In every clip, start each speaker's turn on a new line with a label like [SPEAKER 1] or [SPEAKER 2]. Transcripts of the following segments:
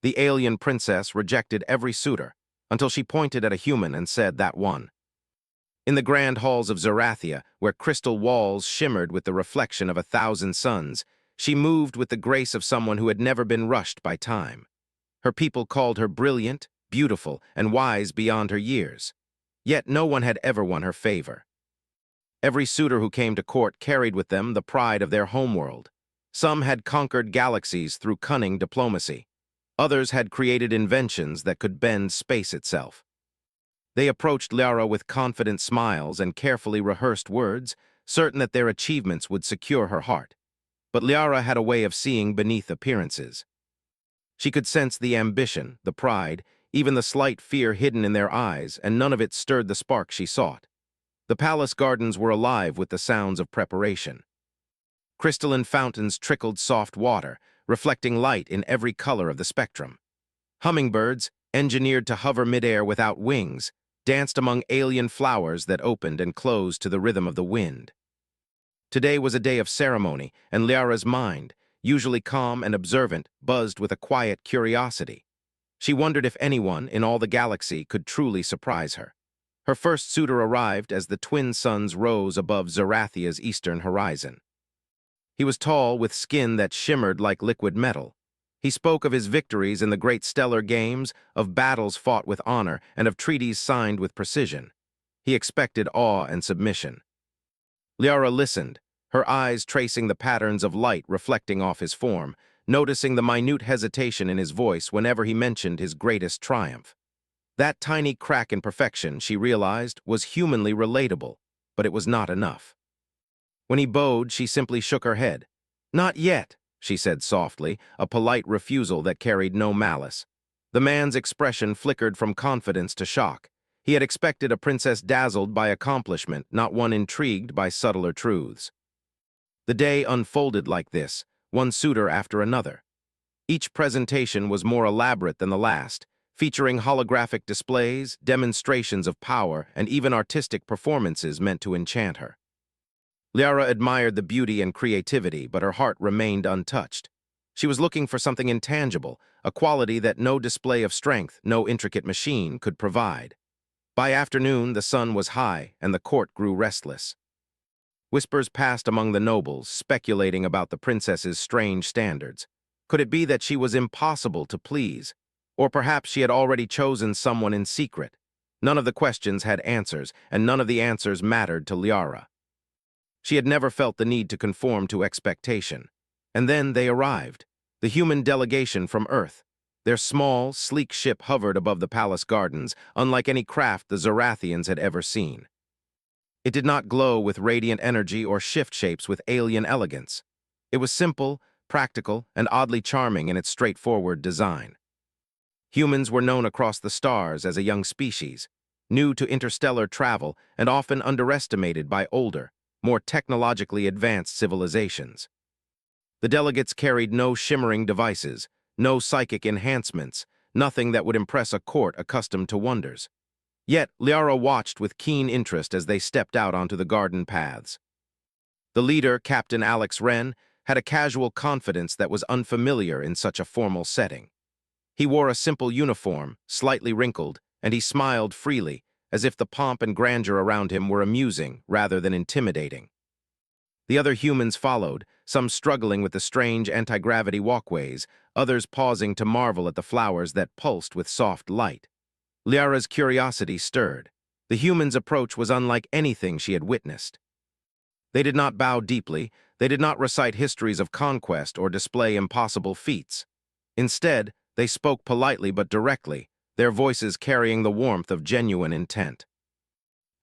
[SPEAKER 1] The alien princess rejected every suitor, until she pointed at a human and said that one. In the grand halls of Zerathia, where crystal walls shimmered with the reflection of 1,000 suns, she moved with the grace of someone who had never been rushed by time. Her people called her brilliant, beautiful, and wise beyond her years. Yet no one had ever won her favor. Every suitor who came to court carried with them the pride of their homeworld. Some had conquered galaxies through cunning diplomacy. Others had created inventions that could bend space itself. They approached Liara with confident smiles and carefully rehearsed words, certain that their achievements would secure her heart. But Liara had a way of seeing beneath appearances. She could sense the ambition, the pride, even the slight fear hidden in their eyes, and none of it stirred the spark she sought. The palace gardens were alive with the sounds of preparation. Crystalline fountains trickled soft water, reflecting light in every color of the spectrum. Hummingbirds, engineered to hover midair without wings, danced among alien flowers that opened and closed to the rhythm of the wind. Today was a day of ceremony, and Liara's mind, usually calm and observant, buzzed with a quiet curiosity. She wondered if anyone in all the galaxy could truly surprise her. Her first suitor arrived as the twin suns rose above Zerathia's eastern horizon. He was tall, with skin that shimmered like liquid metal. He spoke of his victories in the great stellar games, of battles fought with honor, and of treaties signed with precision. He expected awe and submission. Liara listened, her eyes tracing the patterns of light reflecting off his form, noticing the minute hesitation in his voice whenever he mentioned his greatest triumph. That tiny crack in perfection, she realized, was humanly relatable, but it was not enough. When he bowed, she simply shook her head. "Not yet," she said softly, a polite refusal that carried no malice. The man's expression flickered from confidence to shock. He had expected a princess dazzled by accomplishment, not one intrigued by subtler truths. The day unfolded like this, one suitor after another. Each presentation was more elaborate than the last, featuring holographic displays, demonstrations of power, and even artistic performances meant to enchant her. Liara admired the beauty and creativity, but her heart remained untouched. She was looking for something intangible, a quality that no display of strength, no intricate machine could provide. By afternoon, the sun was high, and the court grew restless. Whispers passed among the nobles, speculating about the princess's strange standards. Could it be that she was impossible to please? Or perhaps she had already chosen someone in secret? None of the questions had answers, and none of the answers mattered to Liara. She had never felt the need to conform to expectation. And then they arrived, the human delegation from Earth. Their small, sleek ship hovered above the palace gardens, unlike any craft the Zerathians had ever seen. It did not glow with radiant energy or shift shapes with alien elegance. It was simple, practical, and oddly charming in its straightforward design. Humans were known across the stars as a young species, new to interstellar travel and often underestimated by older, more technologically advanced civilizations. The delegates carried no shimmering devices, no psychic enhancements, nothing that would impress a court accustomed to wonders. Yet, Liara watched with keen interest as they stepped out onto the garden paths. The leader, Captain Alex Wren, had a casual confidence that was unfamiliar in such a formal setting. He wore a simple uniform, slightly wrinkled, and he smiled freely, as if the pomp and grandeur around him were amusing rather than intimidating. The other humans followed, some struggling with the strange anti-gravity walkways, others pausing to marvel at the flowers that pulsed with soft light. Liara's curiosity stirred. The humans' approach was unlike anything she had witnessed. They did not bow deeply, they did not recite histories of conquest or display impossible feats. Instead, they spoke politely but directly, their voices carrying the warmth of genuine intent.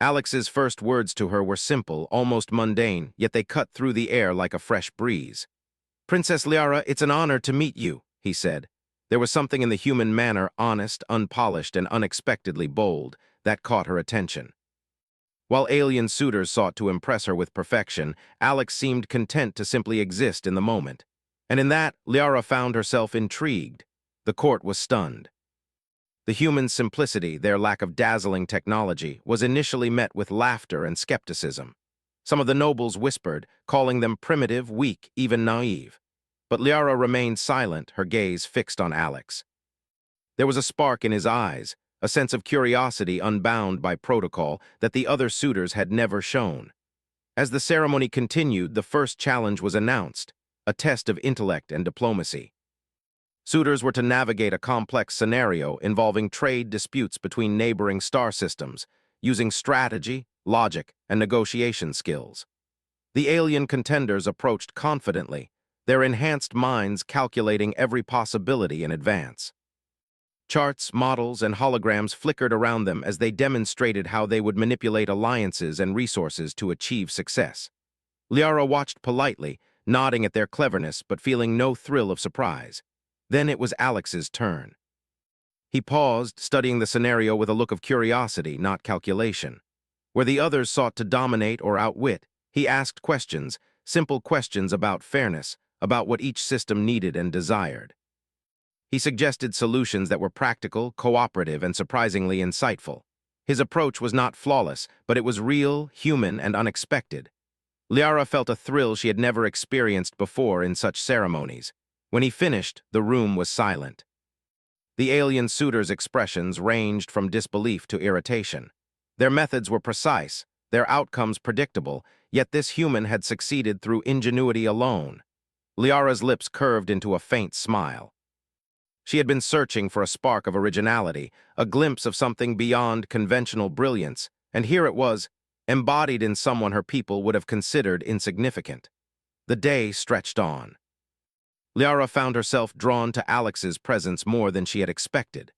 [SPEAKER 1] Alex's first words to her were simple, almost mundane, yet they cut through the air like a fresh breeze. "Princess Liara, it's an honor to meet you," he said. There was something in the human manner, honest, unpolished, and unexpectedly bold, that caught her attention. While alien suitors sought to impress her with perfection, Alex seemed content to simply exist in the moment. And in that, Liara found herself intrigued. The court was stunned. The human simplicity, their lack of dazzling technology, was initially met with laughter and skepticism. Some of the nobles whispered, calling them primitive, weak, even naive. But Liara remained silent, her gaze fixed on Alex. There was a spark in his eyes, a sense of curiosity unbound by protocol that the other suitors had never shown. As the ceremony continued, the first challenge was announced, a test of intellect and diplomacy. Suitors were to navigate a complex scenario involving trade disputes between neighboring star systems, using strategy, logic, and negotiation skills. The alien contenders approached confidently, their enhanced minds calculating every possibility in advance. Charts, models, and holograms flickered around them as they demonstrated how they would manipulate alliances and resources to achieve success. Liara watched politely, nodding at their cleverness but feeling no thrill of surprise. Then it was Alex's turn. He paused, studying the scenario with a look of curiosity, not calculation. Where the others sought to dominate or outwit, he asked questions, simple questions about fairness, about what each system needed and desired. He suggested solutions that were practical, cooperative, and surprisingly insightful. His approach was not flawless, but it was real, human, and unexpected. Liara felt a thrill she had never experienced before in such ceremonies. When he finished, the room was silent. The alien suitors' expressions ranged from disbelief to irritation. Their methods were precise, their outcomes predictable, yet this human had succeeded through ingenuity alone. Liara's lips curved into a faint smile. She had been searching for a spark of originality, a glimpse of something beyond conventional brilliance, and here it was, embodied in someone her people would have considered insignificant. The day stretched on. Liara found herself drawn to Alex's presence more than she had expected.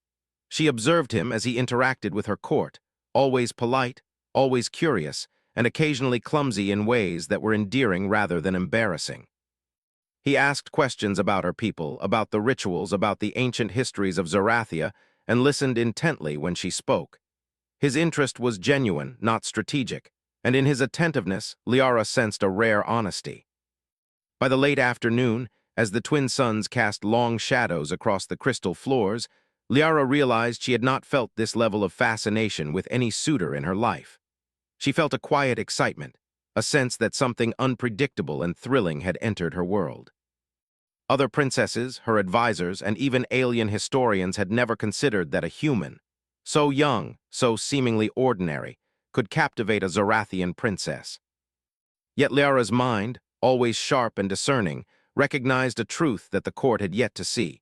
[SPEAKER 1] She observed him as he interacted with her court, always polite, always curious, and occasionally clumsy in ways that were endearing rather than embarrassing. He asked questions about her people, about the rituals, about the ancient histories of Zerathia, and listened intently when she spoke. His interest was genuine, not strategic, and in his attentiveness, Liara sensed a rare honesty. By the late afternoon, as the twin suns cast long shadows across the crystal floors, Liara realized she had not felt this level of fascination with any suitor in her life. She felt a quiet excitement, a sense that something unpredictable and thrilling had entered her world. Other princesses, her advisors, and even alien historians had never considered that a human, so young, so seemingly ordinary, could captivate a Zerathian princess. Yet Liara's mind, always sharp and discerning, recognized a truth that the court had yet to see.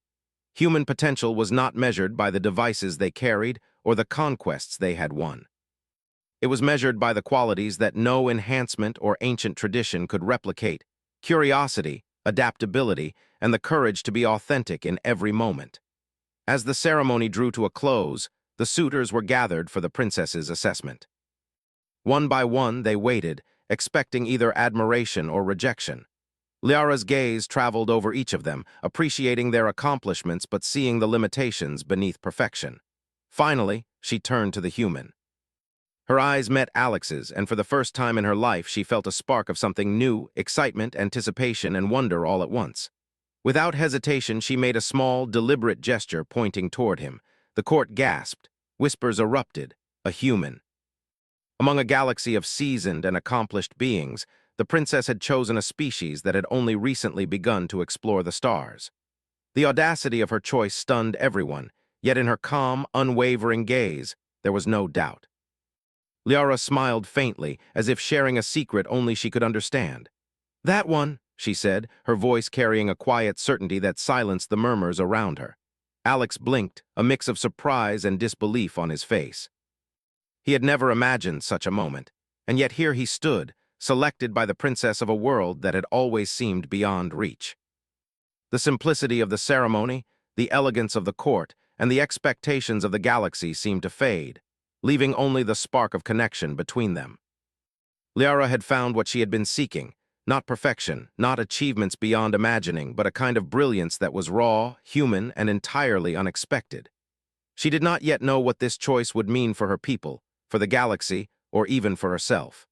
[SPEAKER 1] Human potential was not measured by the devices they carried or the conquests they had won. It was measured by the qualities that no enhancement or ancient tradition could replicate: curiosity, adaptability, and the courage to be authentic in every moment. As the ceremony drew to a close, the suitors were gathered for the princess's assessment. One by one, they waited, expecting either admiration or rejection. Liara's gaze traveled over each of them, appreciating their accomplishments but seeing the limitations beneath perfection. Finally, she turned to the human. Her eyes met Alex's, and for the first time in her life she felt a spark of something new, excitement, anticipation, and wonder all at once. Without hesitation, she made a small, deliberate gesture pointing toward him. The court gasped. Whispers erupted. A human. Among a galaxy of seasoned and accomplished beings, the princess had chosen a species that had only recently begun to explore the stars. The audacity of her choice stunned everyone, yet in her calm, unwavering gaze, there was no doubt. Liara smiled faintly, as if sharing a secret only she could understand. "That one," she said, her voice carrying a quiet certainty that silenced the murmurs around her. Alex blinked, a mix of surprise and disbelief on his face. He had never imagined such a moment, and yet here he stood, selected by the princess of a world that had always seemed beyond reach. The simplicity of the ceremony, the elegance of the court, and the expectations of the galaxy seemed to fade, leaving only the spark of connection between them. Liara had found what she had been seeking, not perfection, not achievements beyond imagining, but a kind of brilliance that was raw, human, and entirely unexpected. She did not yet know what this choice would mean for her people, for the galaxy, or even for herself.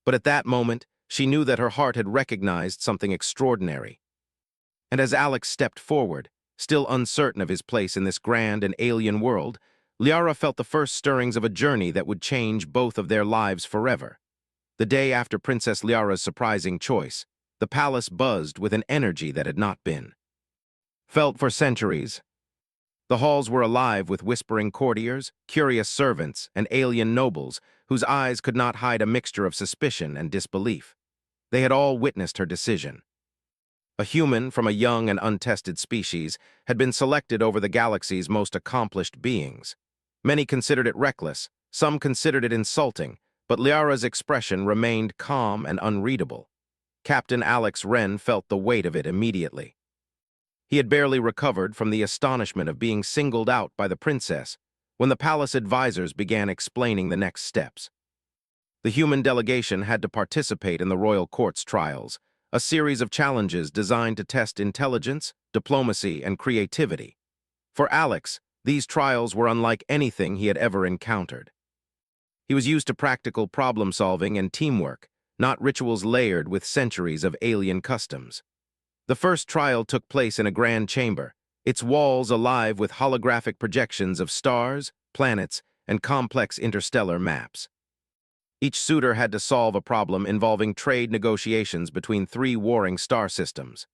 [SPEAKER 1] But at that moment, she knew that her heart had recognized something extraordinary. And as Alex stepped forward, still uncertain of his place in this grand and alien world, Liara felt the first stirrings of a journey that would change both of their lives forever. The day after Princess Liara's surprising choice, the palace buzzed with an energy that had not been felt for centuries. The halls were alive with whispering courtiers, curious servants, and alien nobles whose eyes could not hide a mixture of suspicion and disbelief. They had all witnessed her decision. A human from a young and untested species had been selected over the galaxy's most accomplished beings. Many considered it reckless, some considered it insulting, but Liara's expression remained calm and unreadable. Captain Alex Wren felt the weight of it immediately. He had barely recovered from the astonishment of being singled out by the princess when the palace advisors began explaining the next steps. The human delegation had to participate in the royal court's trials, a series of challenges designed to test intelligence, diplomacy, and creativity. For Alex, these trials were unlike anything he had ever encountered. He was used to practical problem-solving and teamwork, not rituals layered with centuries of alien customs. The first trial took place in a grand chamber, its walls alive with holographic projections of stars, planets, and complex interstellar maps. Each suitor had to solve a problem involving trade negotiations between three warring star systems.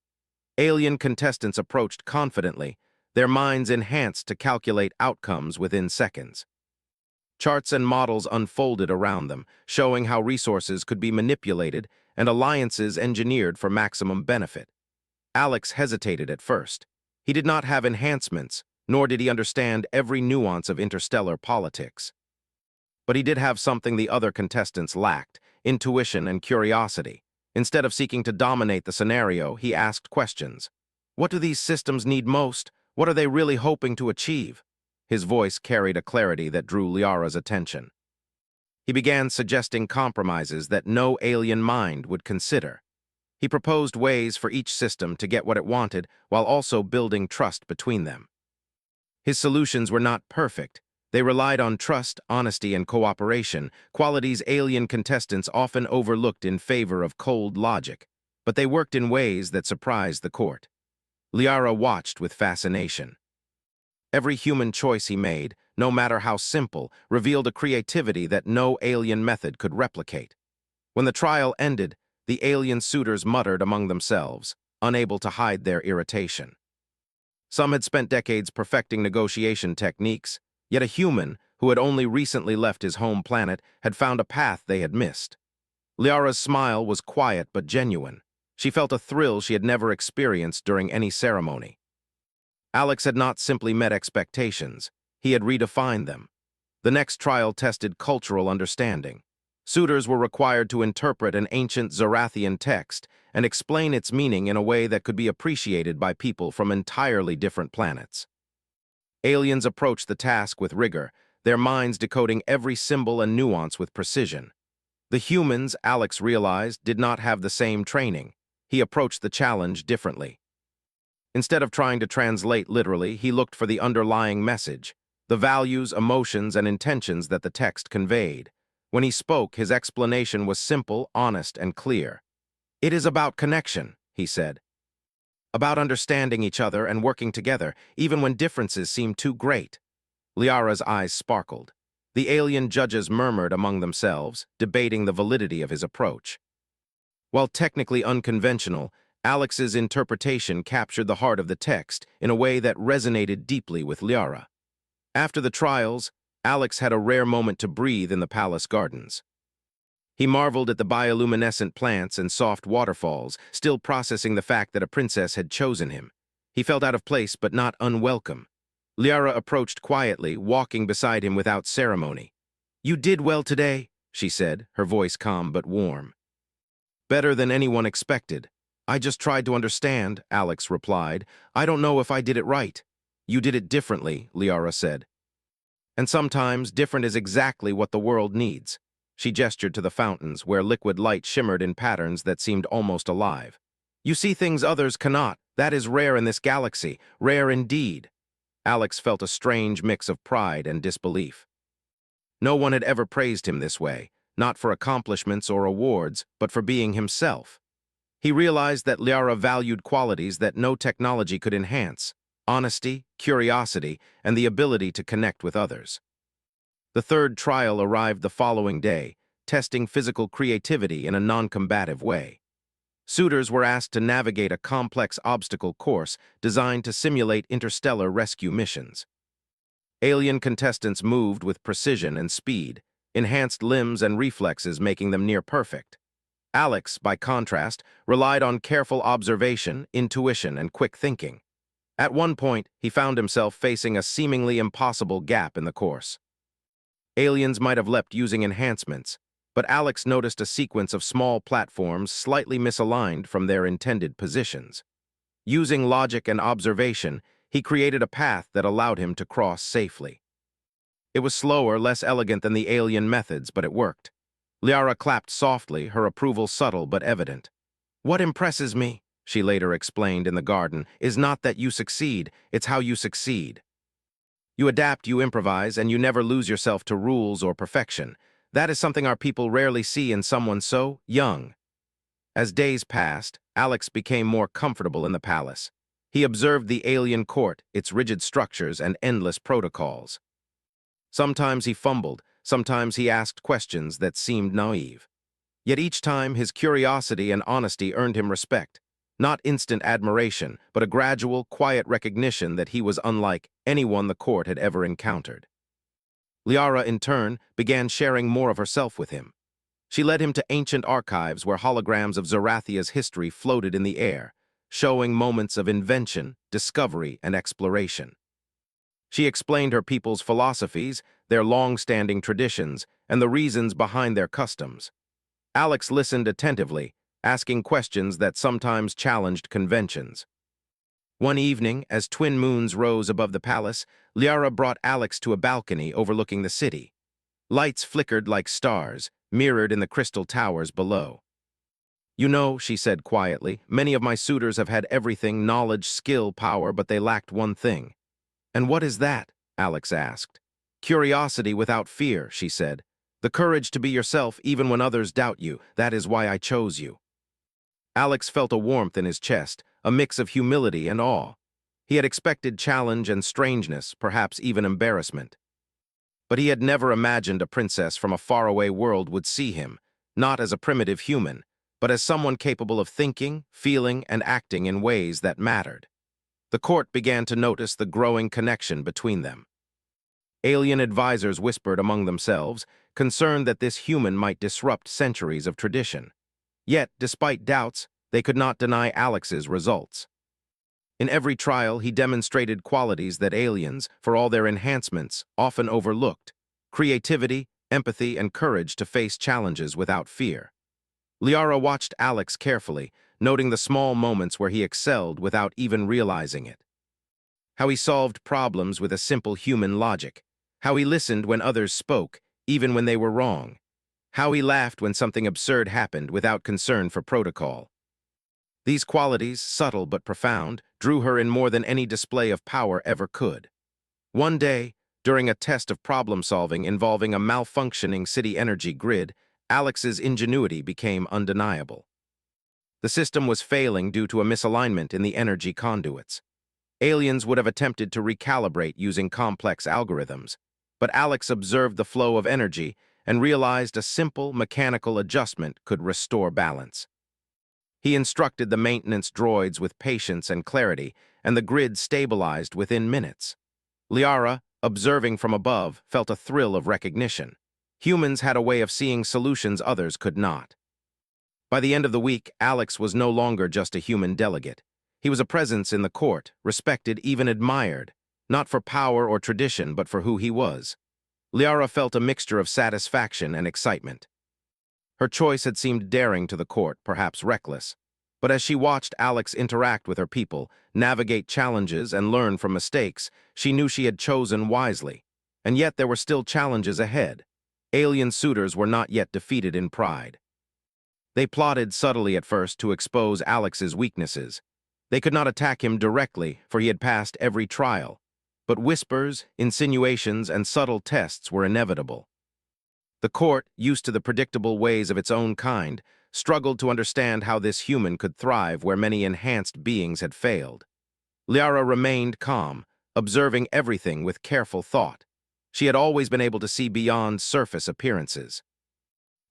[SPEAKER 1] Alien contestants approached confidently, their minds enhanced to calculate outcomes within seconds. Charts and models unfolded around them, showing how resources could be manipulated and alliances engineered for maximum benefit. Alex hesitated at first. He did not have enhancements, nor did he understand every nuance of interstellar politics. But he did have something the other contestants lacked: intuition and curiosity. Instead of seeking to dominate the scenario, he asked questions. What do these systems need most? What are they really hoping to achieve? His voice carried a clarity that drew Liara's attention. He began suggesting compromises that no alien mind would consider. He proposed ways for each system to get what it wanted while also building trust between them. His solutions were not perfect. They relied on trust, honesty, and cooperation, qualities alien contestants often overlooked in favor of cold logic, but they worked in ways that surprised the court. Liara watched with fascination. Every human choice he made, no matter how simple, revealed a creativity that no alien method could replicate. When the trial ended, the alien suitors muttered among themselves, unable to hide their irritation. Some had spent decades perfecting negotiation techniques, yet a human, who had only recently left his home planet, had found a path they had missed. Liara's smile was quiet but genuine. She felt a thrill she had never experienced during any ceremony. Alex had not simply met expectations, he had redefined them. The next trial tested cultural understanding. Suitors were required to interpret an ancient Zorathian text and explain its meaning in a way that could be appreciated by people from entirely different planets. Aliens approached the task with rigor, their minds decoding every symbol and nuance with precision. The humans, Alex realized, did not have the same training. He approached the challenge differently. Instead of trying to translate literally, he looked for the underlying message, the values, emotions, and intentions that the text conveyed. When he spoke, his explanation was simple, honest, and clear. "It is about connection," he said. "About understanding each other and working together, even when differences seem too great." Liara's eyes sparkled. The alien judges murmured among themselves, debating the validity of his approach. While technically unconventional, Alex's interpretation captured the heart of the text in a way that resonated deeply with Liara. After the trials, Alex had a rare moment to breathe in the palace gardens. He marveled at the bioluminescent plants and soft waterfalls, still processing the fact that a princess had chosen him. He felt out of place but not unwelcome. Liara approached quietly, walking beside him without ceremony. "You did well today," she said, her voice calm but warm. "Better than anyone expected. I just tried to understand," Alex replied. "I don't know if I did it right." "You did it differently," Liara said. "And sometimes different is exactly what the world needs." She gestured to the fountains, where liquid light shimmered in patterns that seemed almost alive. "You see things others cannot. That is rare in this galaxy, rare indeed." Alex felt a strange mix of pride and disbelief. No one had ever praised him this way, not for accomplishments or awards, but for being himself. He realized that Liara valued qualities that no technology could enhance: honesty, curiosity, and the ability to connect with others. The third trial arrived the following day, testing physical creativity in a non-combative way. Suitors were asked to navigate a complex obstacle course designed to simulate interstellar rescue missions. Alien contestants moved with precision and speed, enhanced limbs and reflexes making them near perfect. Alex, by contrast, relied on careful observation, intuition, and quick thinking. At one point, he found himself facing a seemingly impossible gap in the course. Aliens might have leapt using enhancements, but Alex noticed a sequence of small platforms slightly misaligned from their intended positions. Using logic and observation, he created a path that allowed him to cross safely. It was slower, less elegant than the alien methods, but it worked. Liara clapped softly, her approval subtle but evident. "What impresses me," she later explained in the garden, "is not that you succeed, it's how you succeed. You adapt, you improvise, and you never lose yourself to rules or perfection. That is something our people rarely see in someone so young." As days passed, Alex became more comfortable in the palace. He observed the alien court, its rigid structures and endless protocols. Sometimes he fumbled, sometimes he asked questions that seemed naive. Yet each time, his curiosity and honesty earned him respect. Not instant admiration, but a gradual, quiet recognition that he was unlike anyone the court had ever encountered. Liara, in turn, began sharing more of herself with him. She led him to ancient archives where holograms of Zarathia's history floated in the air, showing moments of invention, discovery, and exploration. She explained her people's philosophies, their long-standing traditions, and the reasons behind their customs. Alex listened attentively, asking questions that sometimes challenged conventions. One evening, as twin moons rose above the palace, Liara brought Alex to a balcony overlooking the city. Lights flickered like stars, mirrored in the crystal towers below. "You know," she said quietly, "many of my suitors have had everything, knowledge, skill, power, but they lacked one thing." "And what is that?" Alex asked. "Curiosity without fear," she said. "The courage to be yourself even when others doubt you. That is why I chose you." Alex felt a warmth in his chest, a mix of humility and awe. He had expected challenge and strangeness, perhaps even embarrassment. But he had never imagined a princess from a faraway world would see him, not as a primitive human, but as someone capable of thinking, feeling, and acting in ways that mattered. The court began to notice the growing connection between them. Alien advisors whispered among themselves, concerned that this human might disrupt centuries of tradition. Yet, despite doubts, they could not deny Alex's results. In every trial, he demonstrated qualities that aliens, for all their enhancements, often overlooked: creativity, empathy, and courage to face challenges without fear. Liara watched Alex carefully, noting the small moments where he excelled without even realizing it. How he solved problems with a simple human logic. How he listened when others spoke, even when they were wrong. How he laughed when something absurd happened without concern for protocol. These qualities, subtle but profound, drew her in more than any display of power ever could. One day, during a test of problem-solving involving a malfunctioning city energy grid, Alex's ingenuity became undeniable. The system was failing due to a misalignment in the energy conduits. Aliens would have attempted to recalibrate using complex algorithms, but Alex observed the flow of energy and realized a simple mechanical adjustment could restore balance. He instructed the maintenance droids with patience and clarity, and the grid stabilized within minutes. Liara, observing from above, felt a thrill of recognition. Humans had a way of seeing solutions others could not. By the end of the week, Alex was no longer just a human delegate. He was a presence in the court, respected, even admired, not for power or tradition, but for who he was. Liara felt a mixture of satisfaction and excitement. Her choice had seemed daring to the court, perhaps reckless. But as she watched Alex interact with her people, navigate challenges, and learn from mistakes, she knew she had chosen wisely. And yet there were still challenges ahead. Alien suitors were not yet defeated in pride. They plotted subtly at first to expose Alex's weaknesses. They could not attack him directly, for he had passed every trial. But whispers, insinuations, and subtle tests were inevitable. The court, used to the predictable ways of its own kind, struggled to understand how this human could thrive where many enhanced beings had failed. Liara remained calm, observing everything with careful thought. She had always been able to see beyond surface appearances.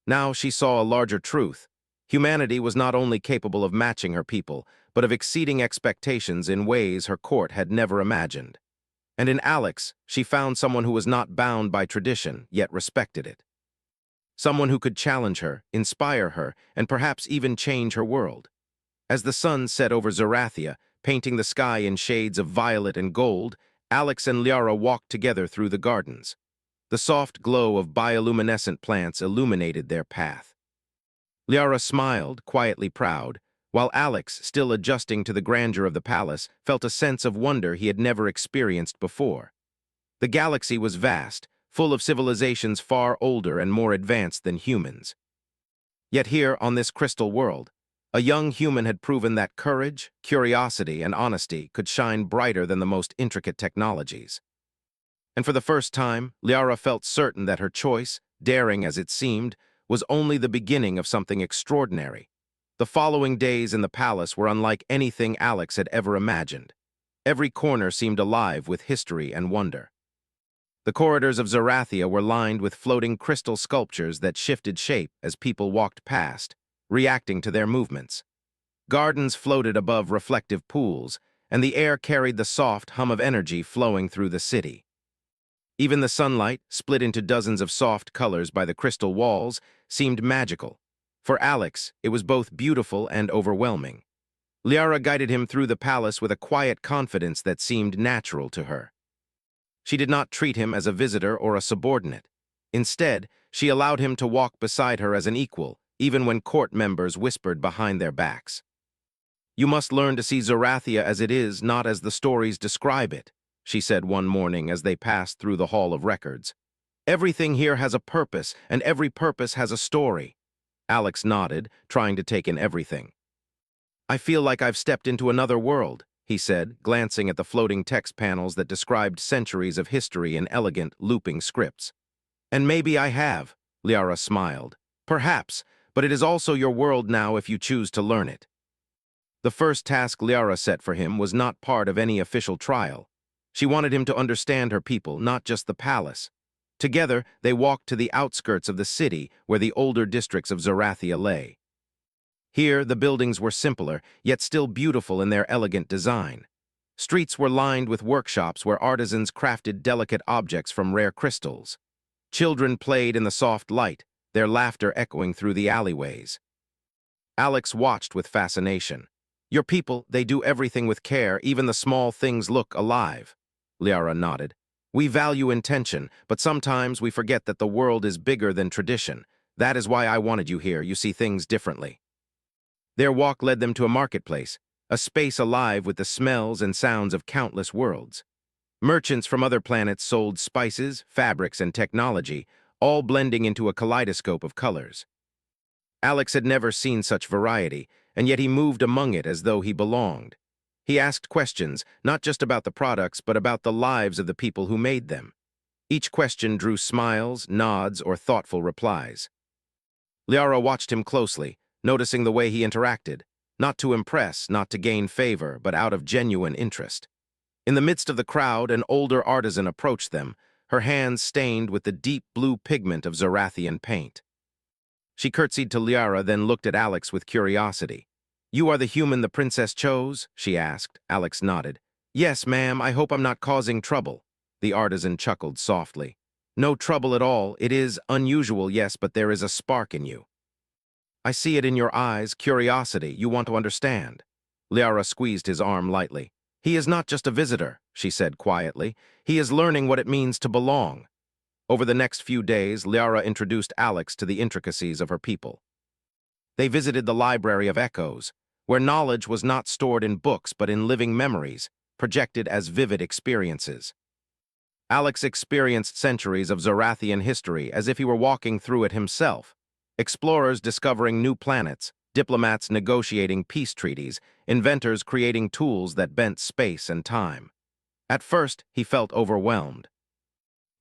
[SPEAKER 1] Now she saw a larger truth. Humanity was not only capable of matching her people, but of exceeding expectations in ways her court had never imagined. And in Alex, she found someone who was not bound by tradition, yet respected it. Someone who could challenge her, inspire her, and perhaps even change her world. As the sun set over Zerathia, painting the sky in shades of violet and gold, Alex and Liara walked together through the gardens. The soft glow of bioluminescent plants illuminated their path. Liara smiled, quietly proud, while Alex, still adjusting to the grandeur of the palace, felt a sense of wonder he had never experienced before. The galaxy was vast, full of civilizations far older and more advanced than humans. Yet here, on this crystal world, a young human had proven that courage, curiosity, and honesty could shine brighter than the most intricate technologies. And for the first time, Liara felt certain that her choice, daring as it seemed, was only the beginning of something extraordinary. The following days in the palace were unlike anything Alex had ever imagined. Every corner seemed alive with history and wonder. The corridors of Zerathia were lined with floating crystal sculptures that shifted shape as people walked past, reacting to their movements. Gardens floated above reflective pools, and the air carried the soft hum of energy flowing through the city. Even the sunlight, split into dozens of soft colors by the crystal walls, seemed magical. For Alex, it was both beautiful and overwhelming. Liara guided him through the palace with a quiet confidence that seemed natural to her. She did not treat him as a visitor or a subordinate. Instead, she allowed him to walk beside her as an equal, even when court members whispered behind their backs. "You must learn to see Zerathia as it is, not as the stories describe it," she said one morning as they passed through the Hall of Records. "Everything here has a purpose, and every purpose has a story." Alex nodded, trying to take in everything. "I feel like I've stepped into another world," he said, glancing at the floating text panels that described centuries of history in elegant, looping scripts. "And maybe I have," Liara smiled. "Perhaps, but it is also your world now if you choose to learn it." The first task Liara set for him was not part of any official trial. She wanted him to understand her people, not just the palace. Together, they walked to the outskirts of the city where the older districts of Zerathia lay. Here, the buildings were simpler, yet still beautiful in their elegant design. Streets were lined with workshops where artisans crafted delicate objects from rare crystals. Children played in the soft light, their laughter echoing through the alleyways. Alex watched with fascination. "Your people, they do everything with care, even the small things look alive." Liara nodded. "We value intention, but sometimes we forget that the world is bigger than tradition. That is why I wanted you here. You see things differently." Their walk led them to a marketplace, a space alive with the smells and sounds of countless worlds. Merchants from other planets sold spices, fabrics, and technology, all blending into a kaleidoscope of colors. Alex had never seen such variety, and yet he moved among it as though he belonged. He asked questions, not just about the products, but about the lives of the people who made them. Each question drew smiles, nods, or thoughtful replies. Liara watched him closely, noticing the way he interacted, not to impress, not to gain favor, but out of genuine interest. In the midst of the crowd, an older artisan approached them, her hands stained with the deep blue pigment of Zerathian paint. She curtsied to Liara, then looked at Alex with curiosity. "You are the human the princess chose?" she asked. Alex nodded. "Yes, ma'am, I hope I'm not causing trouble." The artisan chuckled softly. "No trouble at all. It is unusual, yes, but there is a spark in you. I see it in your eyes, curiosity, you want to understand." Liara squeezed his arm lightly. "He is not just a visitor," she said quietly. "He is learning what it means to belong." Over the next few days, Liara introduced Alex to the intricacies of her people. They visited the Library of Echoes, where knowledge was not stored in books but in living memories, projected as vivid experiences. Alex experienced centuries of Zerathian history as if he were walking through it himself. Explorers discovering new planets, diplomats negotiating peace treaties, inventors creating tools that bent space and time. At first, he felt overwhelmed.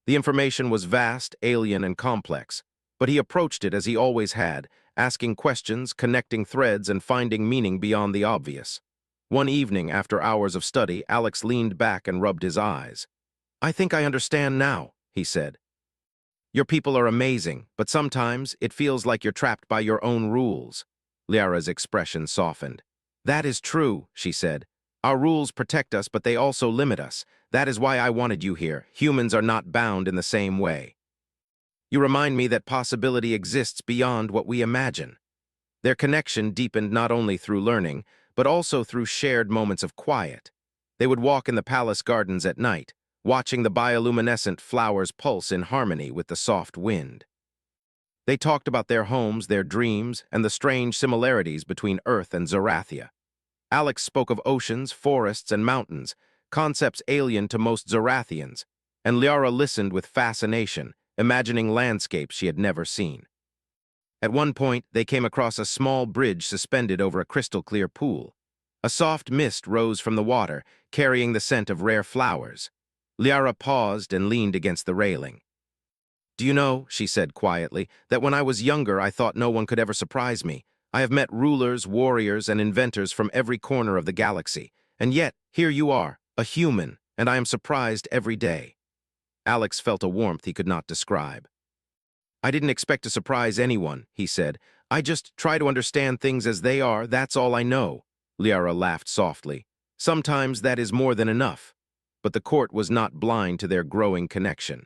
[SPEAKER 1] The information was vast, alien, and complex, but he approached it as he always had, asking questions, connecting threads, and finding meaning beyond the obvious. One evening, after hours of study, Alex leaned back and rubbed his eyes. "I think I understand now," he said. "Your people are amazing, but sometimes it feels like you're trapped by your own rules." Liara's expression softened. That is true, she said. Our rules protect us, but they also limit us. That is why I wanted you here. Humans are not bound in the same way. You remind me that possibility exists beyond what we imagine. Their connection deepened not only through learning, but also through shared moments of quiet. They would walk in the palace gardens at night, watching the bioluminescent flowers pulse in harmony with the soft wind. They talked about their homes, their dreams, and the strange similarities between Earth and Zerathia. Alex spoke of oceans, forests, and mountains, concepts alien to most Zerathians, and Liara listened with fascination, imagining landscapes she had never seen. At one point, they came across a small bridge suspended over a crystal-clear pool. A soft mist rose from the water, carrying the scent of rare flowers. Liara paused and leaned against the railing. Do you know, she said quietly, that when I was younger I thought no one could ever surprise me. I have met rulers, warriors, and inventors from every corner of the galaxy. And yet, here you are, a human, and I am surprised every day. Alex felt a warmth he could not describe. I didn't expect to surprise anyone, he said. I just try to understand things as they are, that's all I know. Liara laughed softly. Sometimes that is more than enough. But the court was not blind to their growing connection.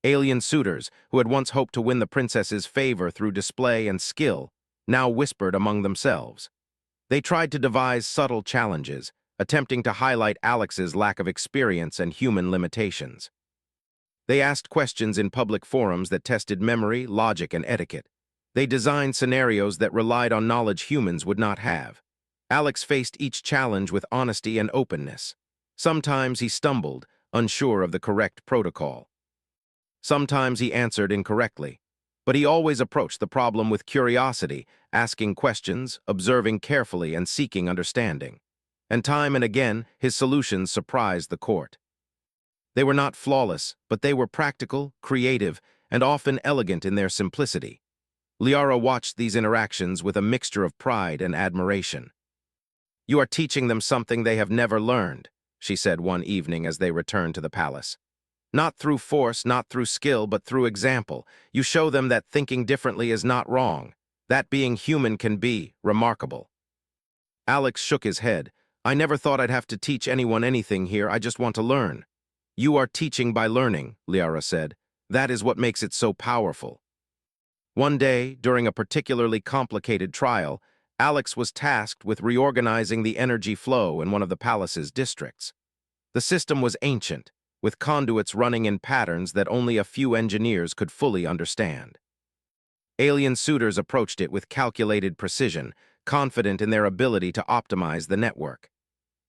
[SPEAKER 1] Alien suitors, who had once hoped to win the princess's favor through display and skill, now whispered among themselves. They tried to devise subtle challenges, attempting to highlight Alex's lack of experience and human limitations. They asked questions in public forums that tested memory, logic, and etiquette. They designed scenarios that relied on knowledge humans would not have. Alex faced each challenge with honesty and openness. Sometimes he stumbled, unsure of the correct protocol. Sometimes he answered incorrectly, but he always approached the problem with curiosity, asking questions, observing carefully, and seeking understanding. And time and again, his solutions surprised the court. They were not flawless, but they were practical, creative, and often elegant in their simplicity. Liara watched these interactions with a mixture of pride and admiration. You are teaching them something they have never learned, she said one evening as they returned to the palace. Not through force, not through skill, but through example. You show them that thinking differently is not wrong, that being human can be remarkable. Alex shook his head. I never thought I'd have to teach anyone anything here, I just want to learn. You are teaching by learning, Liara said. That is what makes it so powerful. One day, during a particularly complicated trial, Alex was tasked with reorganizing the energy flow in one of the palace's districts. The system was ancient, with conduits running in patterns that only a few engineers could fully understand. Alien suitors approached it with calculated precision, confident in their ability to optimize the network.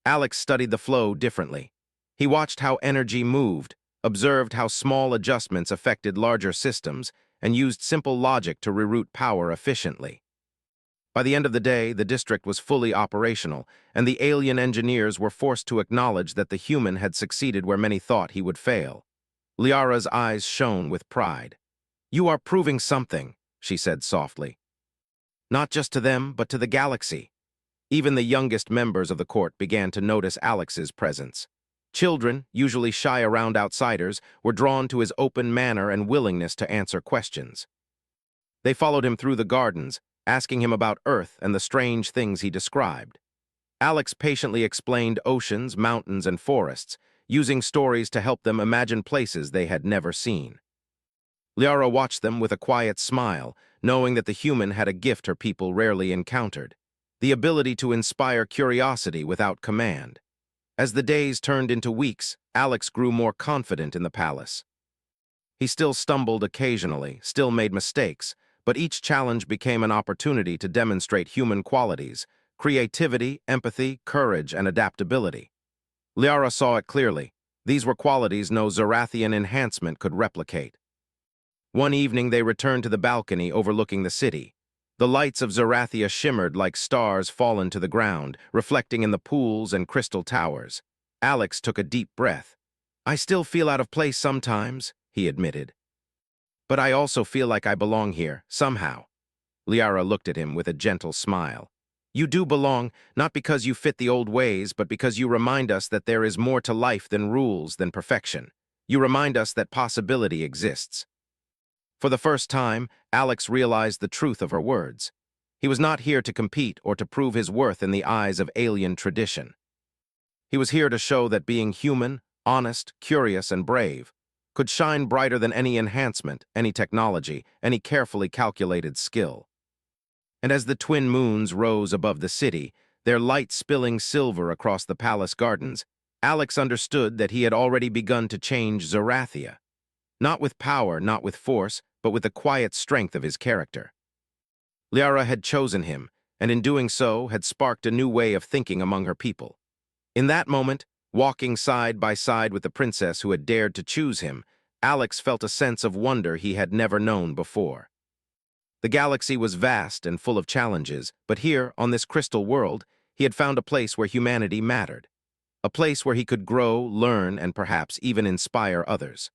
[SPEAKER 1] Alex studied the flow differently. He watched how energy moved, observed how small adjustments affected larger systems, and used simple logic to reroute power efficiently. By the end of the day, the district was fully operational, and the alien engineers were forced to acknowledge that the human had succeeded where many thought he would fail. Liara's eyes shone with pride. You are proving something, she said softly. Not just to them, but to the galaxy. Even the youngest members of the court began to notice Alex's presence. Children, usually shy around outsiders, were drawn to his open manner and willingness to answer questions. They followed him through the gardens, asking him about Earth and the strange things he described. Alex patiently explained oceans, mountains, and forests, using stories to help them imagine places they had never seen. Liara watched them with a quiet smile, knowing that the human had a gift her people rarely encountered, the ability to inspire curiosity without command. As the days turned into weeks, Alex grew more confident in the palace. He still stumbled occasionally, still made mistakes, but each challenge became an opportunity to demonstrate human qualities, creativity, empathy, courage, and adaptability. Liara saw it clearly. These were qualities no Zerathian enhancement could replicate. One evening they returned to the balcony overlooking the city. The lights of Zerathia shimmered like stars fallen to the ground, reflecting in the pools and crystal towers. Alex took a deep breath. I still feel out of place sometimes, he admitted. But I also feel like I belong here, somehow. Liara looked at him with a gentle smile. You do belong, not because you fit the old ways, but because you remind us that there is more to life than rules, than perfection. You remind us that possibility exists. For the first time, Alex realized the truth of her words. He was not here to compete or to prove his worth in the eyes of alien tradition. He was here to show that being human, honest, curious, and brave could shine brighter than any enhancement, any technology, any carefully calculated skill. And as the twin moons rose above the city, their light spilling silver across the palace gardens, Alex understood that he had already begun to change Zerathia. Not with power, not with force, but with the quiet strength of his character. Liara had chosen him, and in doing so had sparked a new way of thinking among her people. In that moment, walking side by side with the princess who had dared to choose him, Alex felt a sense of wonder he had never known before. The galaxy was vast and full of challenges, but here, on this crystal world, he had found a place where humanity mattered. A place where he could grow, learn, and perhaps even inspire others.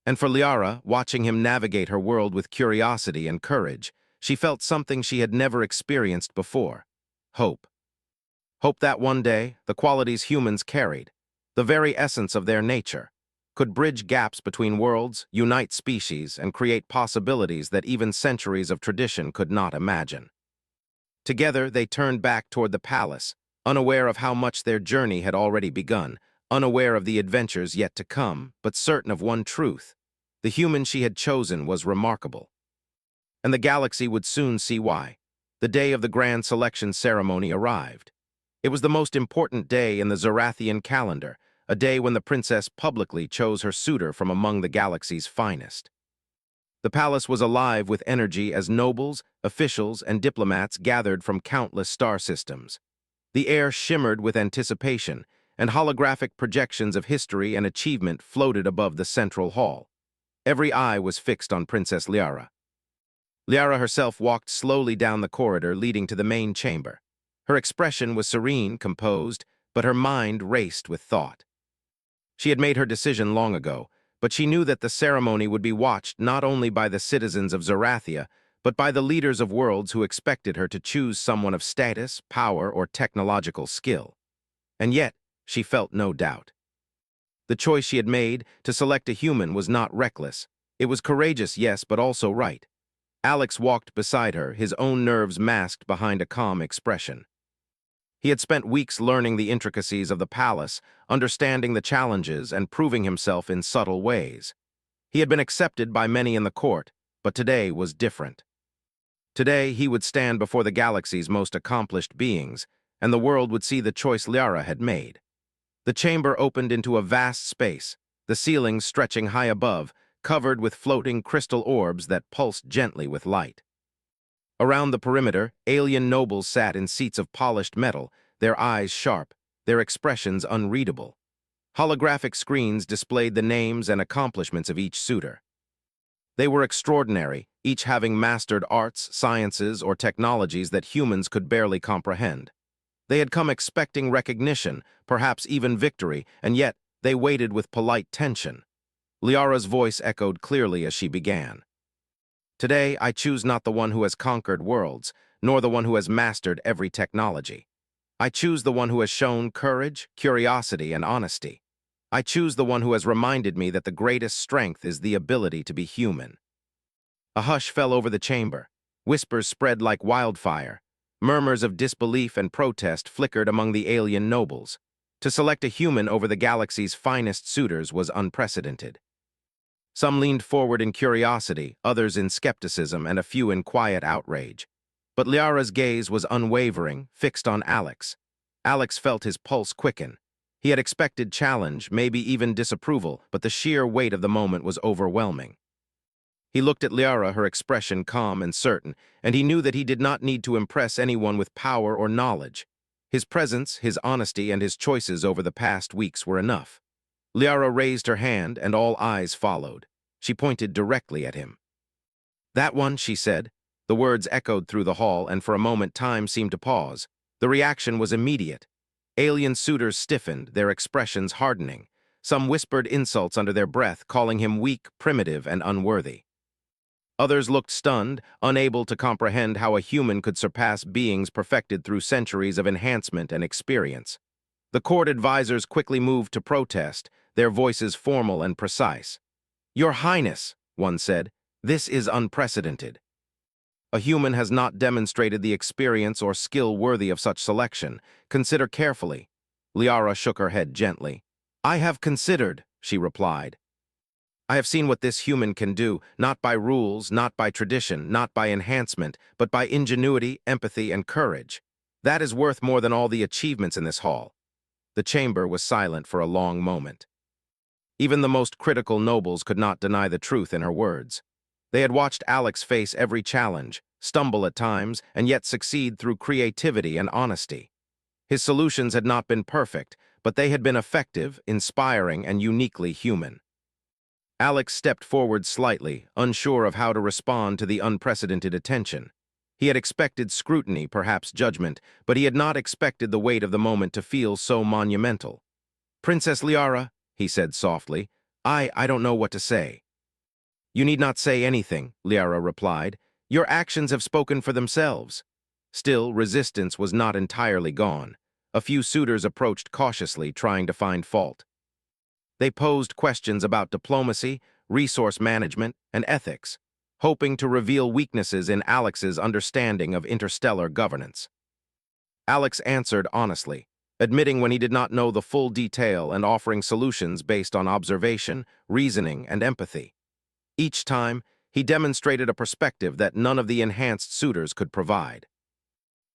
[SPEAKER 1] And for Liara, watching him navigate her world with curiosity and courage, she felt something she had never experienced before: hope. Hope that one day, the qualities humans carried, the very essence of their nature, could bridge gaps between worlds, unite species, and create possibilities that even centuries of tradition could not imagine. Together, they turned back toward the palace, unaware of how much their journey had already begun, unaware of the adventures yet to come, but certain of one truth: the human she had chosen was remarkable. And the galaxy would soon see why. The day of the grand selection ceremony arrived. It was the most important day in the Zerathian calendar, a day when the princess publicly chose her suitor from among the galaxy's finest. The palace was alive with energy as nobles, officials, and diplomats gathered from countless star systems. The air shimmered with anticipation, and holographic projections of history and achievement floated above the central hall. Every eye was fixed on Princess Liara. Liara herself walked slowly down the corridor leading to the main chamber. Her expression was serene, composed, but her mind raced with thought. She had made her decision long ago, but she knew that the ceremony would be watched not only by the citizens of Zerathia, but by the leaders of worlds who expected her to choose someone of status, power, or technological skill. And yet, she felt no doubt. The choice she had made to select a human was not reckless. It was courageous, yes, but also right. Alex walked beside her, his own nerves masked behind a calm expression. He had spent weeks learning the intricacies of the palace, understanding the challenges, and proving himself in subtle ways. He had been accepted by many in the court, but today was different. Today, he would stand before the galaxy's most accomplished beings, and the world would see the choice Liara had made. The chamber opened into a vast space, the ceilings stretching high above, covered with floating crystal orbs that pulsed gently with light. Around the perimeter, alien nobles sat in seats of polished metal, their eyes sharp, their expressions unreadable. Holographic screens displayed the names and accomplishments of each suitor. They were extraordinary, each having mastered arts, sciences, or technologies that humans could barely comprehend. They had come expecting recognition, perhaps even victory, and yet they waited with polite tension. Liara's voice echoed clearly as she began. Today, I choose not the one who has conquered worlds, nor the one who has mastered every technology. I choose the one who has shown courage, curiosity, and honesty. I choose the one who has reminded me that the greatest strength is the ability to be human. A hush fell over the chamber. Whispers spread like wildfire. Murmurs of disbelief and protest flickered among the alien nobles. To select a human over the galaxy's finest suitors was unprecedented. Some leaned forward in curiosity, others in skepticism, and a few in quiet outrage. But Liara's gaze was unwavering, fixed on Alex. Alex felt his pulse quicken. He had expected challenge, maybe even disapproval, but the sheer weight of the moment was overwhelming. He looked at Liara, her expression calm and certain, and he knew that he did not need to impress anyone with power or knowledge. His presence, his honesty, and his choices over the past weeks were enough. Liara raised her hand, and all eyes followed. She pointed directly at him. "That one," she said. The words echoed through the hall, and for a moment time seemed to pause. The reaction was immediate. Alien suitors stiffened, their expressions hardening. Some whispered insults under their breath, calling him weak, primitive, and unworthy. Others looked stunned, unable to comprehend how a human could surpass beings perfected through centuries of enhancement and experience. The court advisors quickly moved to protest, their voices formal and precise. "Your Highness," one said, "this is unprecedented." A human has not demonstrated the experience or skill worthy of such selection. Consider carefully. Liara shook her head gently. I have considered, she replied. I have seen what this human can do, not by rules, not by tradition, not by enhancement, but by ingenuity, empathy, and courage. That is worth more than all the achievements in this hall. The chamber was silent for a long moment. Even the most critical nobles could not deny the truth in her words. They had watched Alex face every challenge, stumble at times, and yet succeed through creativity and honesty. His solutions had not been perfect, but they had been effective, inspiring, and uniquely human. Alex stepped forward slightly, unsure of how to respond to the unprecedented attention. He had expected scrutiny, perhaps judgment, but he had not expected the weight of the moment to feel so monumental. Princess Liara, he said softly, I don't know what to say. You need not say anything, Liara replied. Your actions have spoken for themselves. Still, resistance was not entirely gone. A few suitors approached cautiously, trying to find fault. They posed questions about diplomacy, resource management, and ethics, hoping to reveal weaknesses in Alex's understanding of interstellar governance. Alex answered honestly, admitting when he did not know the full detail and offering solutions based on observation, reasoning, and empathy. Each time, he demonstrated a perspective that none of the enhanced suitors could provide.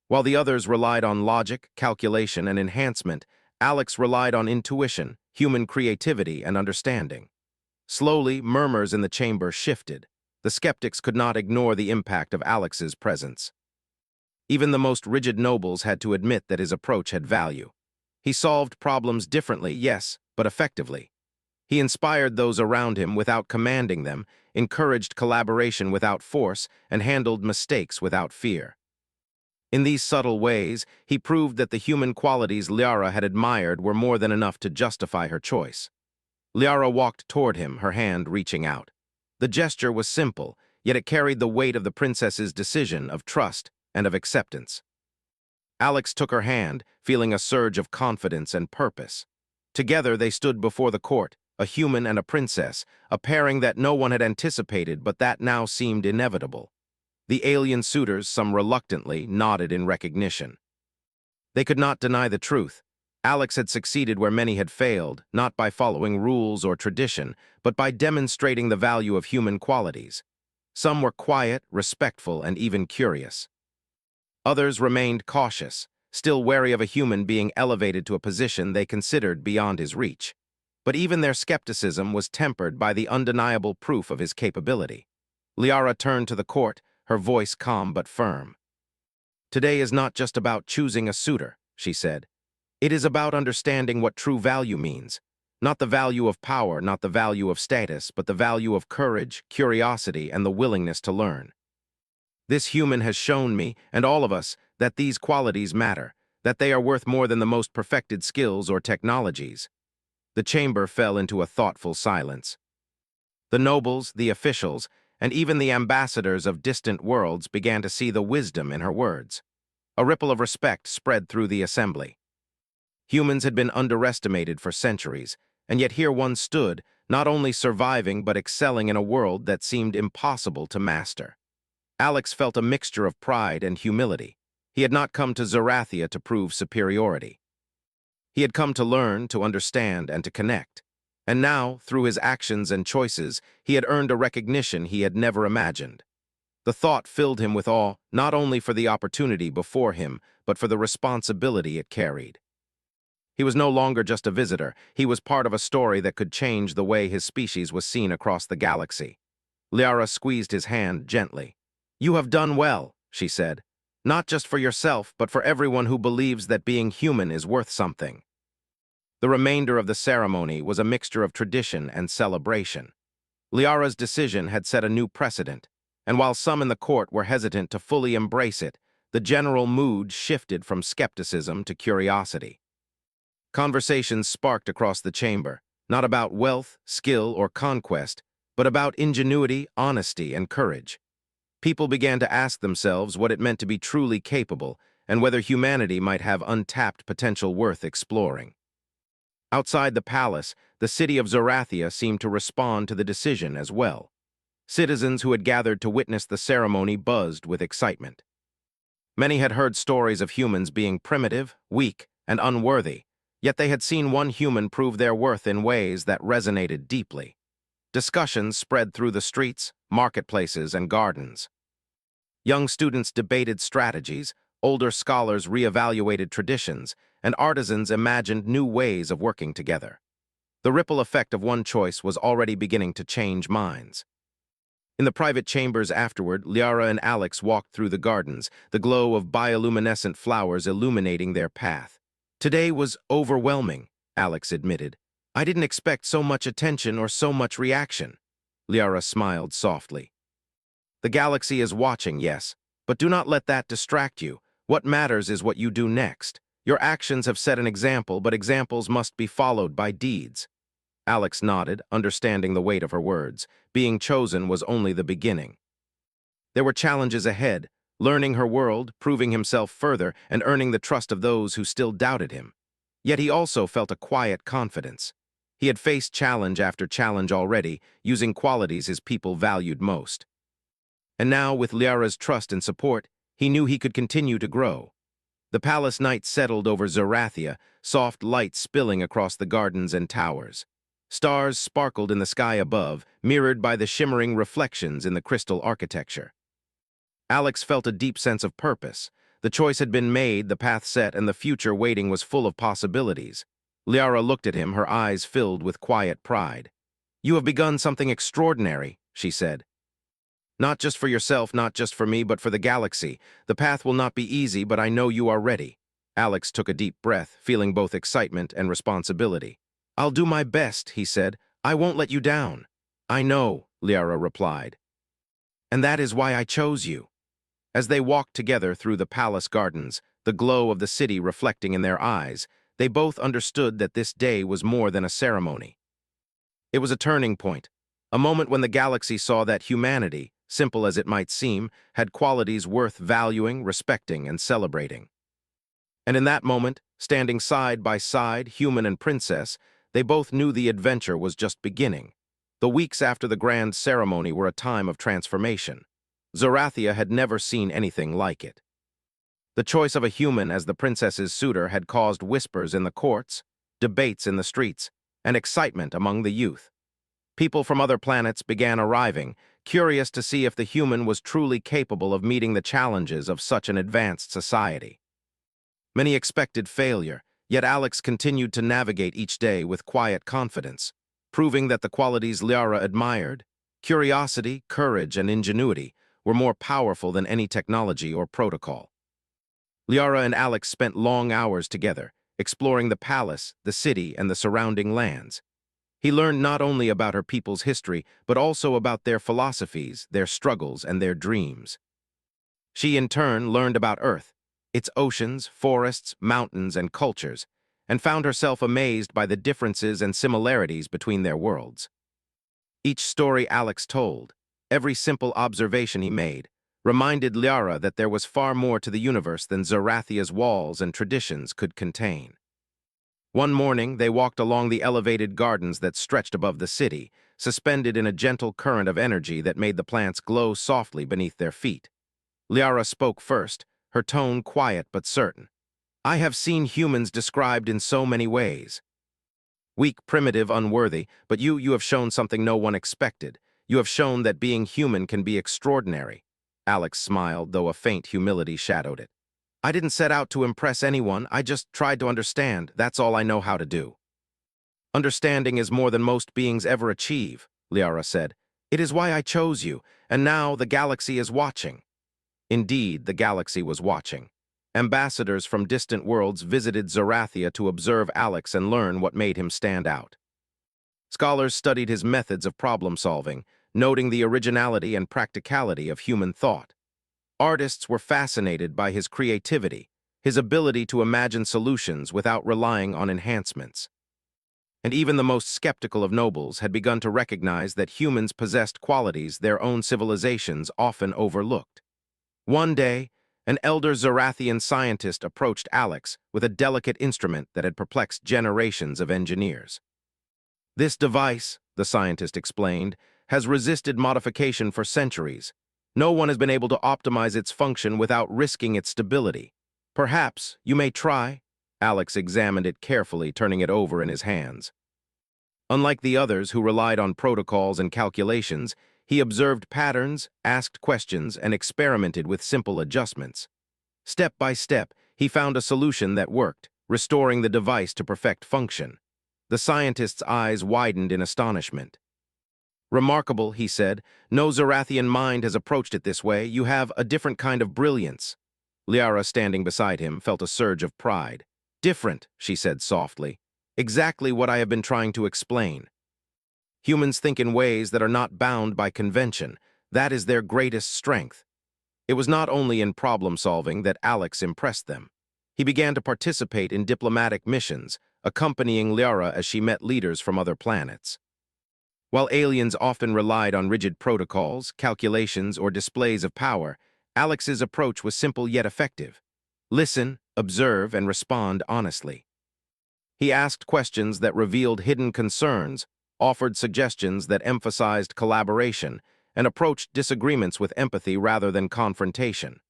[SPEAKER 1] While the others relied on logic, calculation, and enhancement, Alex relied on intuition, human creativity, and understanding. Slowly, murmurs in the chamber shifted. The skeptics could not ignore the impact of Alex's presence. Even the most rigid nobles had to admit that his approach had value. He solved problems differently, yes, but effectively. He inspired those around him without commanding them, encouraged collaboration without force, and handled mistakes without fear. In these subtle ways, he proved that the human qualities Liara had admired were more than enough to justify her choice. Liara walked toward him, her hand reaching out. The gesture was simple, yet it carried the weight of the princess's decision of trust and of acceptance. Alex took her hand, feeling a surge of confidence and purpose. Together they stood before the court, a human and a princess, a pairing that no one had anticipated but that now seemed inevitable. The alien suitors, some reluctantly, nodded in recognition. They could not deny the truth. Alex had succeeded where many had failed, not by following rules or tradition, but by demonstrating the value of human qualities. Some were quiet, respectful, and even curious. Others remained cautious, still wary of a human being elevated to a position they considered beyond his reach. But even their skepticism was tempered by the undeniable proof of his capability. Liara turned to the court, her voice calm but firm. Today is not just about choosing a suitor, she said. It is about understanding what true value means. Not the value of power, not the value of status, but the value of courage, curiosity, and the willingness to learn. This human has shown me, and all of us, that these qualities matter, that they are worth more than the most perfected skills or technologies. The chamber fell into a thoughtful silence. The nobles, the officials, and even the ambassadors of distant worlds began to see the wisdom in her words. A ripple of respect spread through the assembly. Humans had been underestimated for centuries, and yet here one stood, not only surviving but excelling in a world that seemed impossible to master. Alex felt a mixture of pride and humility. He had not come to Zerathia to prove superiority. He had come to learn, to understand, and to connect. And now, through his actions and choices, he had earned a recognition he had never imagined. The thought filled him with awe, not only for the opportunity before him, but for the responsibility it carried. He was no longer just a visitor. He was part of a story that could change the way his species was seen across the galaxy. Liara squeezed his hand gently. You have done well, she said. Not just for yourself, but for everyone who believes that being human is worth something. The remainder of the ceremony was a mixture of tradition and celebration. Liara's decision had set a new precedent, and while some in the court were hesitant to fully embrace it, the general mood shifted from skepticism to curiosity. Conversations sparked across the chamber, not about wealth, skill, or conquest, but about ingenuity, honesty, and courage. People began to ask themselves what it meant to be truly capable and whether humanity might have untapped potential worth exploring. Outside the palace, the city of Zerathia seemed to respond to the decision as well. Citizens who had gathered to witness the ceremony buzzed with excitement. Many had heard stories of humans being primitive, weak, and unworthy, yet they had seen one human prove their worth in ways that resonated deeply. Discussions spread through the streets, marketplaces, and gardens. Young students debated strategies, older scholars reevaluated traditions, and artisans imagined new ways of working together. The ripple effect of one choice was already beginning to change minds. In the private chambers afterward, Liara and Alex walked through the gardens, the glow of bioluminescent flowers illuminating their path. Today was overwhelming, Alex admitted. I didn't expect so much attention or so much reaction. Liara smiled softly. The galaxy is watching, yes, but do not let that distract you. What matters is what you do next. Your actions have set an example, but examples must be followed by deeds. Alex nodded, understanding the weight of her words. Being chosen was only the beginning. There were challenges ahead, learning her world, proving himself further, and earning the trust of those who still doubted him. Yet he also felt a quiet confidence. He had faced challenge after challenge already, using qualities his people valued most. And now, with Liara's trust and support, he knew he could continue to grow. The palace night settled over Zerathia, soft light spilling across the gardens and towers. Stars sparkled in the sky above, mirrored by the shimmering reflections in the crystal architecture. Alex felt a deep sense of purpose. The choice had been made, the path set, and the future waiting was full of possibilities. Liara looked at him, her eyes filled with quiet pride. "You have begun something extraordinary," she said. "Not just for yourself, not just for me, but for the galaxy. The path will not be easy, but I know you are ready." Alex took a deep breath, feeling both excitement and responsibility. "I'll do my best," he said. "I won't let you down." "I know," Liara replied. "And that is why I chose you." As they walked together through the palace gardens, the glow of the city reflecting in their eyes, they both understood that this day was more than a ceremony. It was a turning point, a moment when the galaxy saw that humanity, simple as it might seem, had qualities worth valuing, respecting, and celebrating. And in that moment, standing side by side, human and princess, they both knew the adventure was just beginning. The weeks after the grand ceremony were a time of transformation. Zerathia had never seen anything like it. The choice of a human as the princess's suitor had caused whispers in the courts, debates in the streets, and excitement among the youth. People from other planets began arriving, curious to see if the human was truly capable of meeting the challenges of such an advanced society. Many expected failure, yet Alex continued to navigate each day with quiet confidence, proving that the qualities Liara admired, curiosity, courage, and ingenuity, were more powerful than any technology or protocol. Liara and Alex spent long hours together, exploring the palace, the city, and the surrounding lands. He learned not only about her people's history, but also about their philosophies, their struggles, and their dreams. She, in turn, learned about Earth, its oceans, forests, mountains, and cultures, and found herself amazed by the differences and similarities between their worlds. Each story Alex told, every simple observation he made, reminded Liara that there was far more to the universe than Zerathia's walls and traditions could contain. One morning, they walked along the elevated gardens that stretched above the city, suspended in a gentle current of energy that made the plants glow softly beneath their feet. Liara spoke first, her tone quiet but certain. "I have seen humans described in so many ways. Weak, primitive, unworthy, but you have shown something no one expected. You have shown that being human can be extraordinary." Alex smiled, though a faint humility shadowed it. "I didn't set out to impress anyone, I just tried to understand. That's all I know how to do." "Understanding is more than most beings ever achieve," Liara said. "It is why I chose you, and now the galaxy is watching." Indeed, the galaxy was watching. Ambassadors from distant worlds visited Zerathia to observe Alex and learn what made him stand out. Scholars studied his methods of problem-solving, noting the originality and practicality of human thought. Artists were fascinated by his creativity, his ability to imagine solutions without relying on enhancements. And even the most skeptical of nobles had begun to recognize that humans possessed qualities their own civilizations often overlooked. One day, an elder Zerathian scientist approached Alex with a delicate instrument that had perplexed generations of engineers. "This device," the scientist explained, has resisted modification for centuries. No one has been able to optimize its function without risking its stability. Perhaps you may try. Alex examined it carefully, turning it over in his hands. Unlike the others who relied on protocols and calculations, he observed patterns, asked questions, and experimented with simple adjustments. Step by step, he found a solution that worked, restoring the device to perfect function. The scientist's eyes widened in astonishment. "Remarkable," he said. "No Zorathian mind has approached it this way. You have a different kind of brilliance." Liara, standing beside him, felt a surge of pride. "Different," she said softly. "Exactly what I have been trying to explain. Humans think in ways that are not bound by convention. That is their greatest strength." It was not only in problem-solving that Alex impressed them. He began to participate in diplomatic missions, accompanying Liara as she met leaders from other planets. While aliens often relied on rigid protocols, calculations, or displays of power, Alex's approach was simple yet effective. Listen, observe, and respond honestly. He asked questions that revealed hidden concerns, offered suggestions that emphasized collaboration, and approached disagreements with empathy rather than confrontation.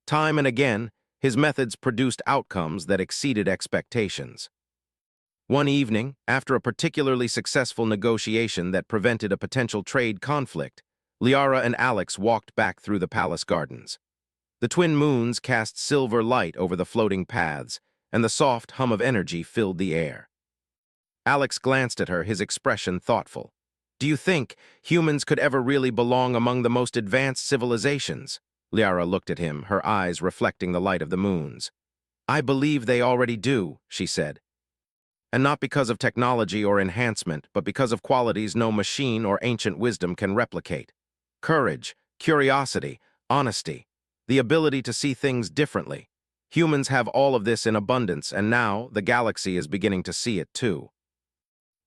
[SPEAKER 1] Time and again, his methods produced outcomes that exceeded expectations. One evening, after a particularly successful negotiation that prevented a potential trade conflict, Liara and Alex walked back through the palace gardens. The twin moons cast silver light over the floating paths, and the soft hum of energy filled the air. Alex glanced at her, his expression thoughtful. "Do you think humans could ever really belong among the most advanced civilizations?" Liara looked at him, her eyes reflecting the light of the moons. "I believe they already do," she said. "And not because of technology or enhancement, but because of qualities no machine or ancient wisdom can replicate. Courage, curiosity, honesty, the ability to see things differently. Humans have all of this in abundance, and now the galaxy is beginning to see it too."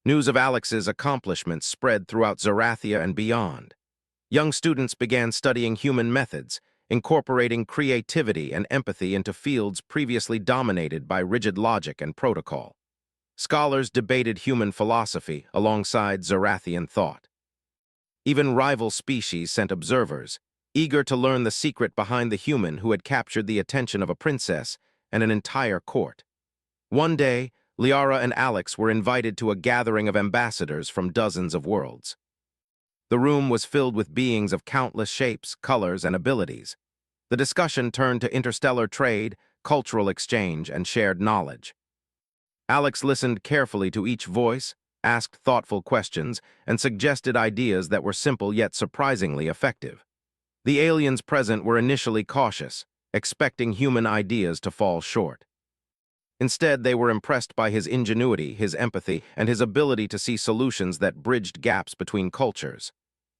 [SPEAKER 1] News of Alex's accomplishments spread throughout Zorathia and beyond. Young students began studying human methods, incorporating creativity and empathy into fields previously dominated by rigid logic and protocol. Scholars debated human philosophy alongside Zorathian thought. Even rival species sent observers, eager to learn the secret behind the human who had captured the attention of a princess and an entire court. One day, Liara and Alex were invited to a gathering of ambassadors from dozens of worlds. The room was filled with beings of countless shapes, colors, and abilities. The discussion turned to interstellar trade, cultural exchange, and shared knowledge. Alex listened carefully to each voice, asked thoughtful questions, and suggested ideas that were simple yet surprisingly effective. The aliens present were initially cautious, expecting human ideas to fall short. Instead, they were impressed by his ingenuity, his empathy, and his ability to see solutions that bridged gaps between cultures.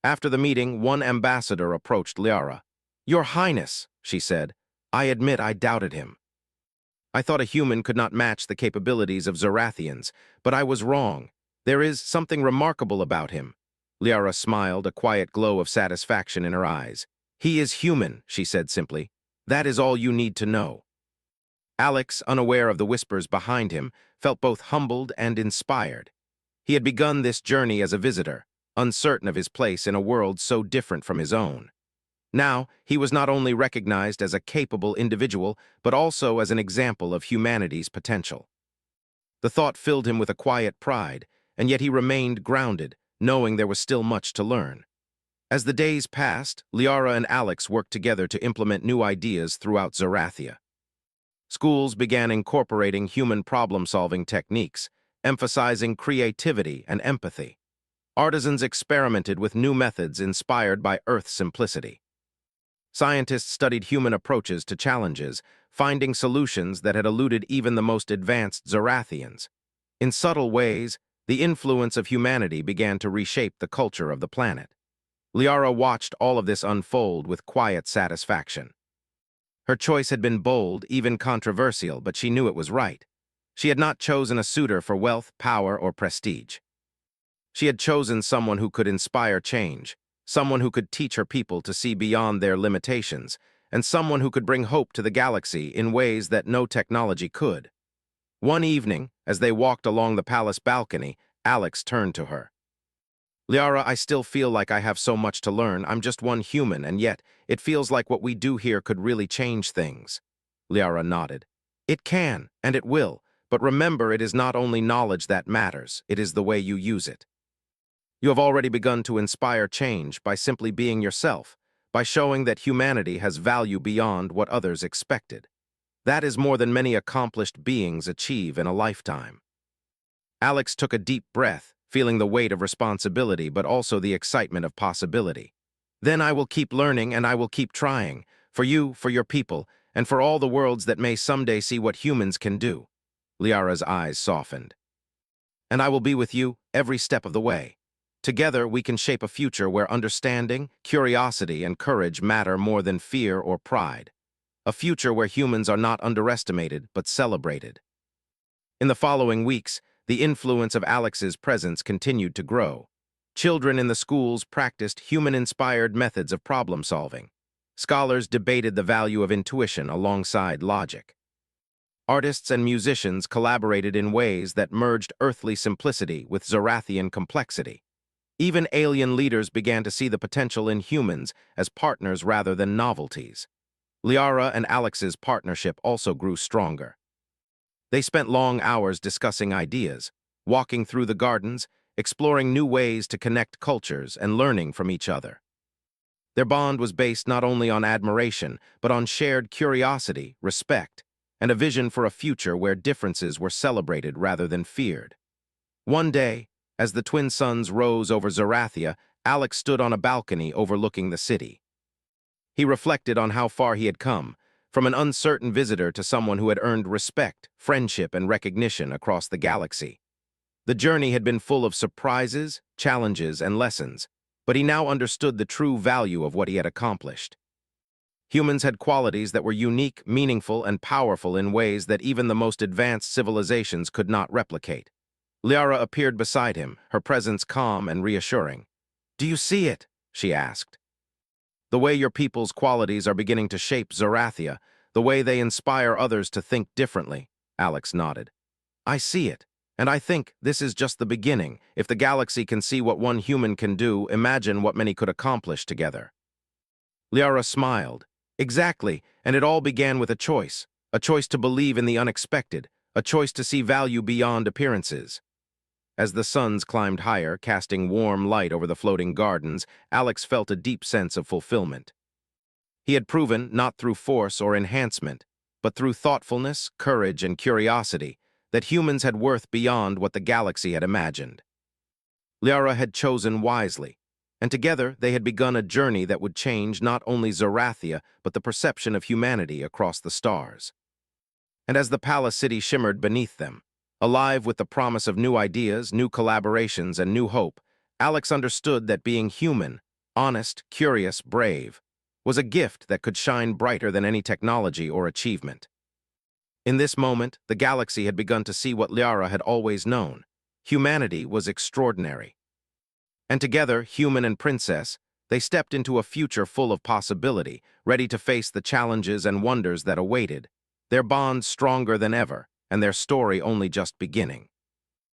[SPEAKER 1] After the meeting, one ambassador approached Liara. "Your Highness," she said, "I admit I doubted him. I thought a human could not match the capabilities of Zorathians, but I was wrong. There is something remarkable about him." Liara smiled, a quiet glow of satisfaction in her eyes. "He is human," she said simply. "That is all you need to know." Alex, unaware of the whispers behind him, felt both humbled and inspired. He had begun this journey as a visitor, uncertain of his place in a world so different from his own. Now, he was not only recognized as a capable individual, but also as an example of humanity's potential. The thought filled him with a quiet pride, and yet he remained grounded, knowing there was still much to learn. As the days passed, Liara and Alex worked together to implement new ideas throughout Zorathia. Schools began incorporating human problem-solving techniques, emphasizing creativity and empathy. Artisans experimented with new methods inspired by Earth's simplicity. Scientists studied human approaches to challenges, finding solutions that had eluded even the most advanced Zorathians. In subtle ways, the influence of humanity began to reshape the culture of the planet. Liara watched all of this unfold with quiet satisfaction. Her choice had been bold, even controversial, but she knew it was right. She had not chosen a suitor for wealth, power, or prestige. She had chosen someone who could inspire change, someone who could teach her people to see beyond their limitations, and someone who could bring hope to the galaxy in ways that no technology could. One evening, as they walked along the palace balcony, Alex turned to her. Liara, I still feel like I have so much to learn. I'm just one human, and yet it feels like what we do here could really change things. Liara nodded. It can, and it will, but remember it is not only knowledge that matters, it is the way you use it. You have already begun to inspire change by simply being yourself, by showing that humanity has value beyond what others expected. That is more than many accomplished beings achieve in a lifetime. Alex took a deep breath, feeling the weight of responsibility but also the excitement of possibility. Then I will keep learning and I will keep trying, for you, for your people, and for all the worlds that may someday see what humans can do. Liara's eyes softened. And I will be with you every step of the way. Together we can shape a future where understanding, curiosity, and courage matter more than fear or pride. A future where humans are not underestimated but celebrated. In the following weeks, the influence of Alex's presence continued to grow. Children in the schools practiced human-inspired methods of problem-solving. Scholars debated the value of intuition alongside logic. Artists and musicians collaborated in ways that merged earthly simplicity with Zorathian complexity. Even alien leaders began to see the potential in humans as partners rather than novelties. Liara and Alex's partnership also grew stronger. They spent long hours discussing ideas, walking through the gardens, exploring new ways to connect cultures and learning from each other. Their bond was based not only on admiration, but on shared curiosity, respect, and a vision for a future where differences were celebrated rather than feared. One day, as the twin suns rose over Zorathia, Alex stood on a balcony overlooking the city. He reflected on how far he had come, from an uncertain visitor to someone who had earned respect, friendship, and recognition across the galaxy. The journey had been full of surprises, challenges, and lessons, but he now understood the true value of what he had accomplished. Humans had qualities that were unique, meaningful, and powerful in ways that even the most advanced civilizations could not replicate. Liara appeared beside him, her presence calm and reassuring. "Do you see it?" she asked. "The way your people's qualities are beginning to shape Zorathia, the way they inspire others to think differently," Alex nodded. "I see it, and I think this is just the beginning. If the galaxy can see what one human can do, imagine what many could accomplish together." Liara smiled. "Exactly, and it all began with a choice to believe in the unexpected, a choice to see value beyond appearances." As the suns climbed higher, casting warm light over the floating gardens, Alex felt a deep sense of fulfillment. He had proven, not through force or enhancement, but through thoughtfulness, courage, and curiosity, that humans had worth beyond what the galaxy had imagined. Liara had chosen wisely, and together they had begun a journey that would change not only Zorathia, but the perception of humanity across the stars. And as the palace city shimmered beneath them, alive with the promise of new ideas, new collaborations, and new hope, Alex understood that being human, honest, curious, brave, was a gift that could shine brighter than any technology or achievement. In this moment, the galaxy had begun to see what Liara had always known. Humanity was extraordinary. And together, human and princess, they stepped into a future full of possibility, ready to face the challenges and wonders that awaited, their bond stronger than ever, and their story only just beginning.